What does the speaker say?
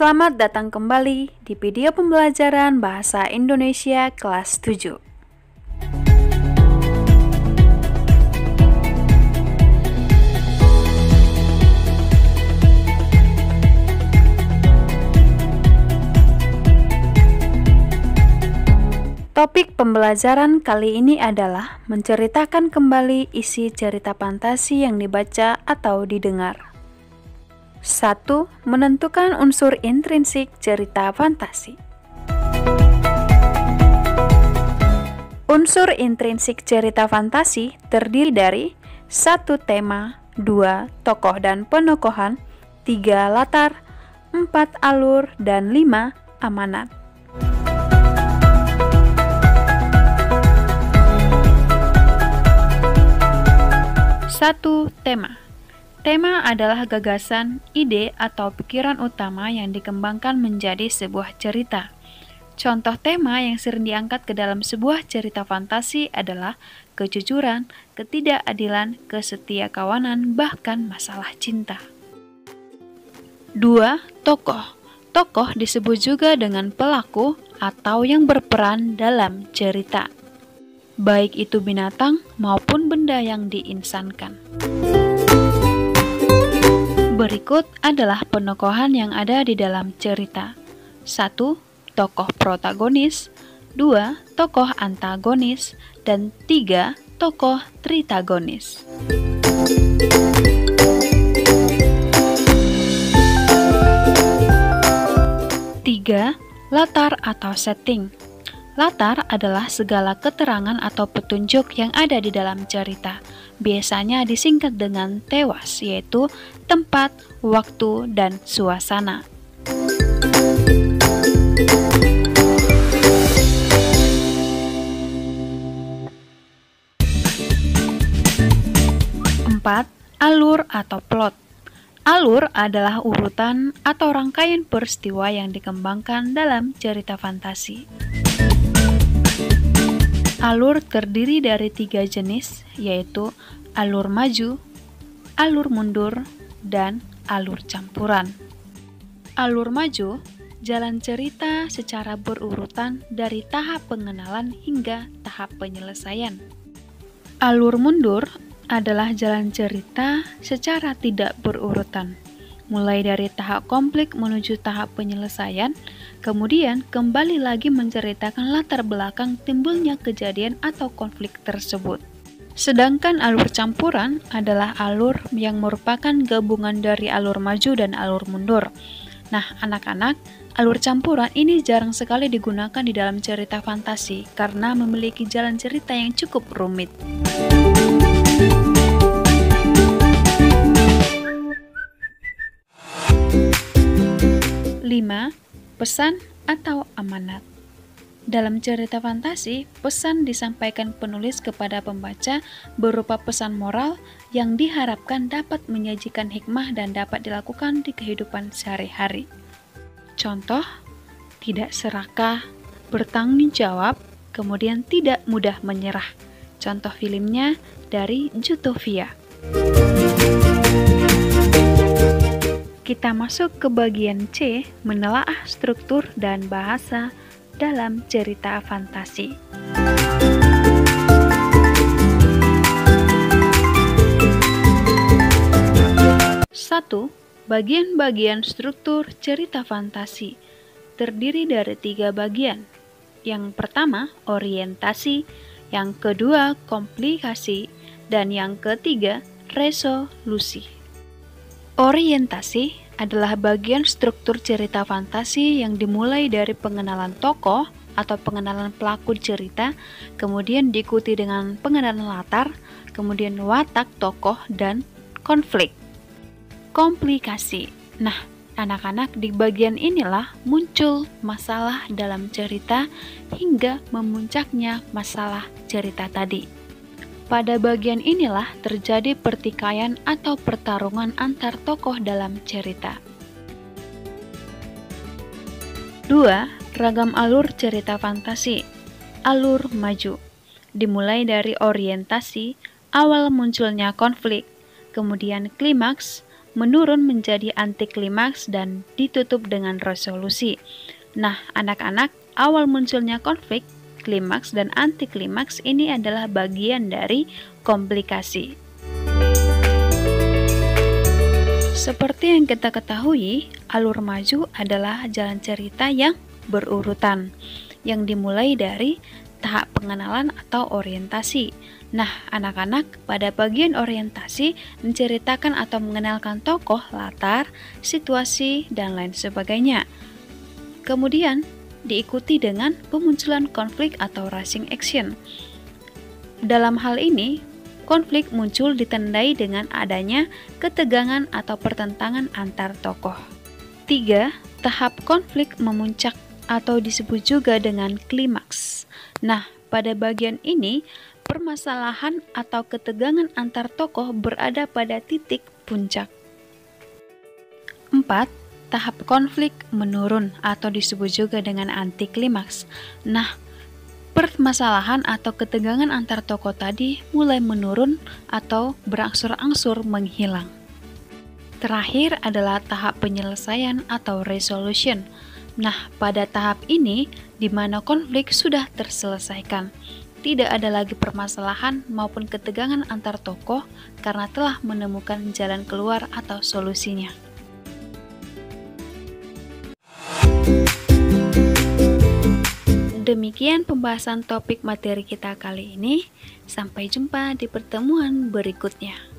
Selamat datang kembali di video pembelajaran Bahasa Indonesia kelas 7. Topik pembelajaran kali ini adalah menceritakan kembali isi cerita fantasi yang dibaca atau didengar. 1. Menentukan unsur intrinsik cerita fantasi. Unsur intrinsik cerita fantasi terdiri dari 1. Tema, 2. Tokoh dan penokohan, 3. Latar, 4. Alur, dan 5. Amanat. Satu. Tema. Tema adalah gagasan, ide, atau pikiran utama yang dikembangkan menjadi sebuah cerita. Contoh tema yang sering diangkat ke dalam sebuah cerita fantasi adalah kejujuran, ketidakadilan, kesetiakawanan, bahkan masalah cinta. 2. Tokoh. Tokoh disebut juga dengan pelaku atau yang berperan dalam cerita, baik itu binatang maupun benda yang diinsankan. Berikut adalah penokohan yang ada di dalam cerita. 1. Tokoh protagonis, 2. Tokoh antagonis, dan 3. Tokoh tritagonis. 3. Latar atau setting. Latar adalah segala keterangan atau petunjuk yang ada di dalam cerita. Biasanya disingkat dengan TEWAS, yaitu tempat, waktu, dan suasana. 4. Alur atau plot. Alur adalah urutan atau rangkaian peristiwa yang dikembangkan dalam cerita fantasi. Alur terdiri dari 3 jenis, yaitu alur maju, alur mundur, dan alur campuran. Alur maju, jalan cerita secara berurutan dari tahap pengenalan hingga tahap penyelesaian. Alur mundur adalah jalan cerita secara tidak berurutan, mulai dari tahap konflik menuju tahap penyelesaian, kemudian kembali lagi menceritakan latar belakang timbulnya kejadian atau konflik tersebut. Sedangkan alur campuran adalah alur yang merupakan gabungan dari alur maju dan alur mundur. Nah, anak-anak, alur campuran ini jarang sekali digunakan di dalam cerita fantasi karena memiliki jalan cerita yang cukup rumit. 5. Pesan atau amanat. Dalam cerita fantasi, pesan disampaikan penulis kepada pembaca berupa pesan moral yang diharapkan dapat menyajikan hikmah dan dapat dilakukan di kehidupan sehari-hari. Contoh, tidak serakah, bertanggung jawab, kemudian tidak mudah menyerah. Contoh filmnya dari Zootopia. Kita masuk ke bagian C, menelaah struktur dan bahasa dalam cerita fantasi. Satu, bagian-bagian struktur cerita fantasi terdiri dari 3 bagian. Yang pertama, orientasi, yang kedua, komplikasi, dan yang ketiga, resolusi. Orientasi adalah bagian struktur cerita fantasi yang dimulai dari pengenalan tokoh atau pengenalan pelaku cerita, kemudian diikuti dengan pengenalan latar, kemudian watak tokoh, dan konflik. Komplikasi. Nah, anak-anak, di bagian inilah muncul masalah dalam cerita hingga memuncaknya masalah cerita tadi. Pada bagian inilah terjadi pertikaian atau pertarungan antar tokoh dalam cerita. 2. Ragam alur cerita fantasi. Alur maju. Dimulai dari orientasi, awal munculnya konflik, kemudian klimaks, menurun menjadi antiklimaks dan ditutup dengan resolusi. Nah, anak-anak, awal munculnya konflik, klimaks dan antiklimaks ini adalah bagian dari komplikasi. Seperti yang kita ketahui, alur maju adalah jalan cerita yang berurutan, yang dimulai dari tahap pengenalan atau orientasi. Nah, anak-anak, pada bagian orientasi menceritakan atau mengenalkan tokoh, latar, situasi, dan lain sebagainya. Kemudian, diikuti dengan pemunculan konflik atau rushing action. Dalam hal ini, konflik muncul ditandai dengan adanya ketegangan atau pertentangan antar tokoh. 3. Tahap konflik memuncak atau disebut juga dengan klimaks. Nah, pada bagian ini, permasalahan atau ketegangan antar tokoh berada pada titik puncak. 4. Tahap konflik menurun atau disebut juga dengan antiklimaks. Nah, permasalahan atau ketegangan antar tokoh tadi mulai menurun atau berangsur-angsur menghilang. Terakhir adalah tahap penyelesaian atau resolution. Nah, pada tahap ini, di mana konflik sudah terselesaikan, tidak ada lagi permasalahan maupun ketegangan antar tokoh karena telah menemukan jalan keluar atau solusinya. Demikian pembahasan topik materi kita kali ini. Sampai jumpa di pertemuan berikutnya.